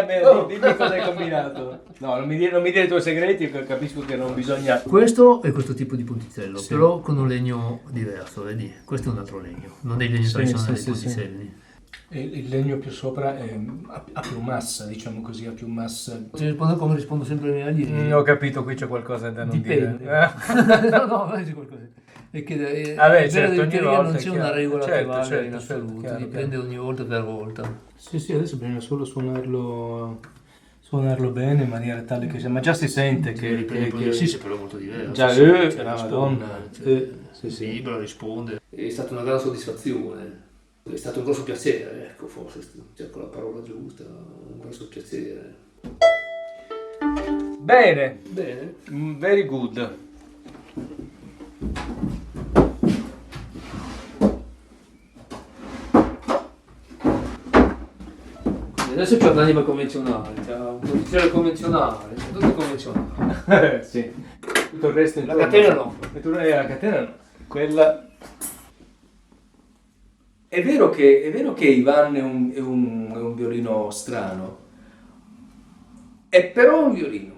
cosa hai combinato. No, non mi dire i tuoi segreti, che capisco che non bisogna... Questo è questo tipo di ponticello, sì, però con un legno diverso, vedi? Questo è un altro legno, non è il legno tradizionale dei ponticelli. E il legno più sopra ha più massa, diciamo così, ha più massa. Ti rispondo come rispondo sempre ai miei allievi. Ho capito, qui c'è qualcosa da non Dipende. dire. No, c'è qualcosa. E che certo, ogni teoria volta non è c'è una chiaro. regola che Certo, vale certo, in certo, assoluto, chiaro, dipende ogni volta per volta. Sì, adesso bisogna solo suonarlo bene in maniera tale che ma già si sente Sì, sì, però è molto diverso. già sì, la risponde, Madonna. Sì, sì. vibra, risponde. È stata una grande soddisfazione, è stato un grosso piacere, ecco, forse cerco la parola giusta, un grosso piacere. Bene, Bene. very good. Adesso c'è un'anima convenzionale, c'è un posizionale convenzionale, c'è tutto convenzionale. Sì. Tutto il resto La catena no. La catena no. Quella È vero che Ivan è un violino strano, è però un violino.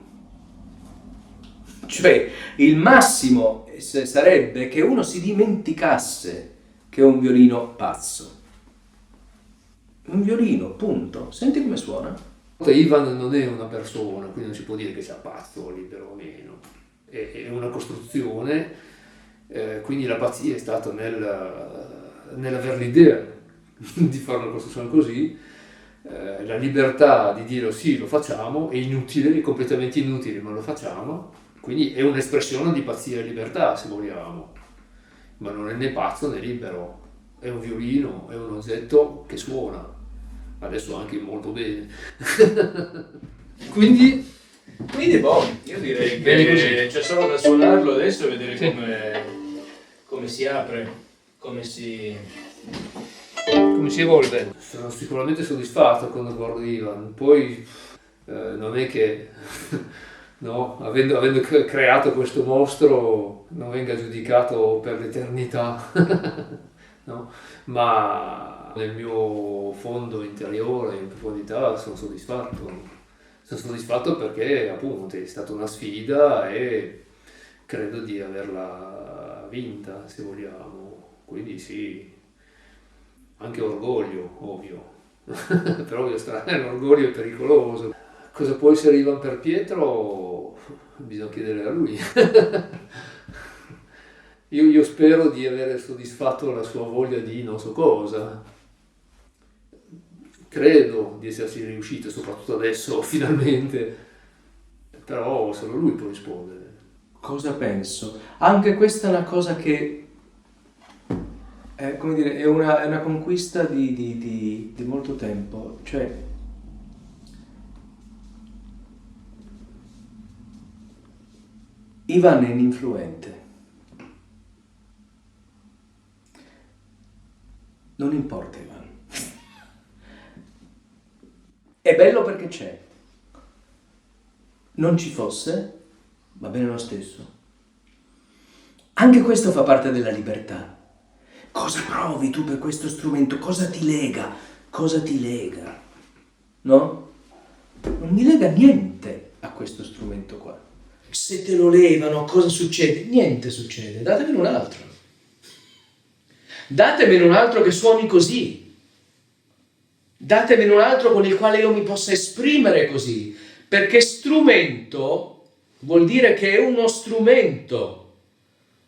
Cioè, il massimo sarebbe che uno si dimenticasse che è un violino pazzo. Un violino, punto. Senti come suona? Ivan non è una persona, quindi non si può dire che sia pazzo, libero o meno. È una costruzione, quindi la pazzia è stata nell'aver l'idea di fare una costruzione così, la libertà di dire sì, lo facciamo, è inutile, è completamente inutile, ma lo facciamo, quindi è un'espressione di pazzia e libertà, se vogliamo, ma non è né pazzo né libero, è un violino, è un oggetto che suona, adesso anche molto bene. quindi boh, io direi Bene così. che c'è solo da suonarlo adesso e vedere Sì. come si apre, come si evolve. Sono sicuramente soddisfatto quando guardo Ivan, poi non è che no, avendo creato questo mostro non venga giudicato per l'eternità, no? Ma nel mio fondo interiore, in profondità, sono soddisfatto. Sono soddisfatto perché appunto è stata una sfida e credo di averla vinta, se vogliamo. Quindi sì, anche orgoglio, ovvio. Però l'orgoglio è pericoloso. Cosa può essere Ivan per Pietro? Bisogna chiedere a lui. Io spero di aver soddisfatto la sua voglia di non so cosa. Credo di esserci riuscito, soprattutto adesso, finalmente. Però solo lui può rispondere. Cosa penso? Anche questa è una cosa che come dire, è una conquista di molto tempo. Cioè, Ivan è un influente. Non importa Ivan. È bello perché c'è. Non ci fosse, va bene lo stesso. Anche questo fa parte della libertà. Cosa provi tu per questo strumento? Cosa ti lega? Cosa ti lega? No? Non mi lega niente a questo strumento qua. Se te lo levano, cosa succede? Niente succede. Datemene un altro. Datemene un altro che suoni così. Datemene un altro con il quale io mi possa esprimere così. Perché strumento vuol dire che è uno strumento.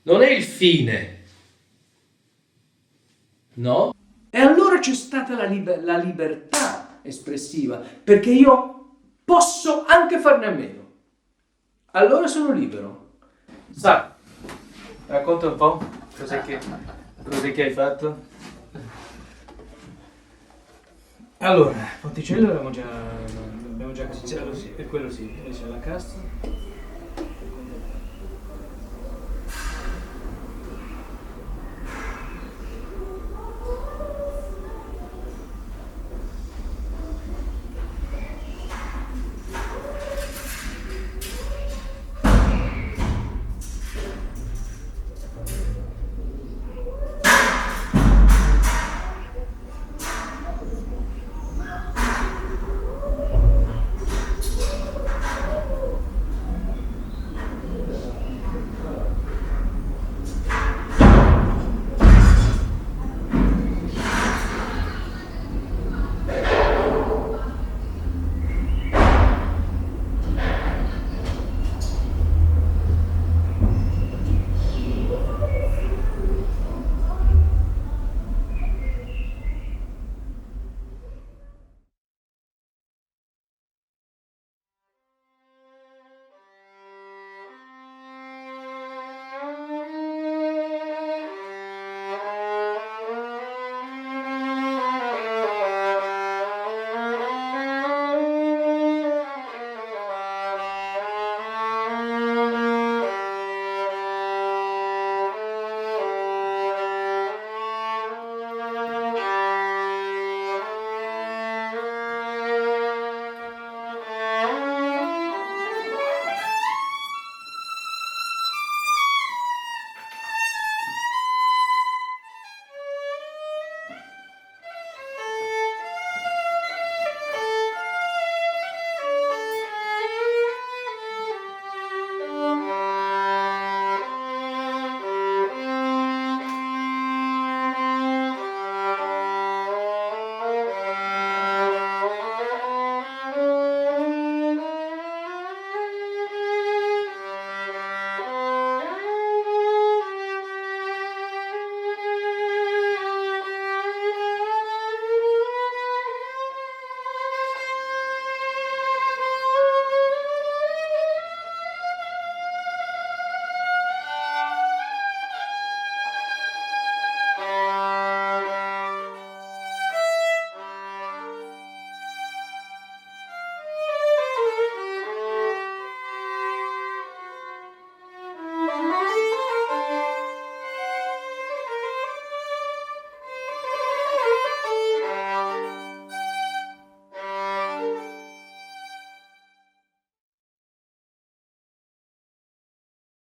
Non è il fine. No? E allora c'è stata la libertà espressiva, perché io posso anche farne a meno. Allora sono libero. Sai, racconta un po' cos'è che hai fatto? Allora, Ponticello l'abbiamo già capito, è quello sì, c'è la cassa.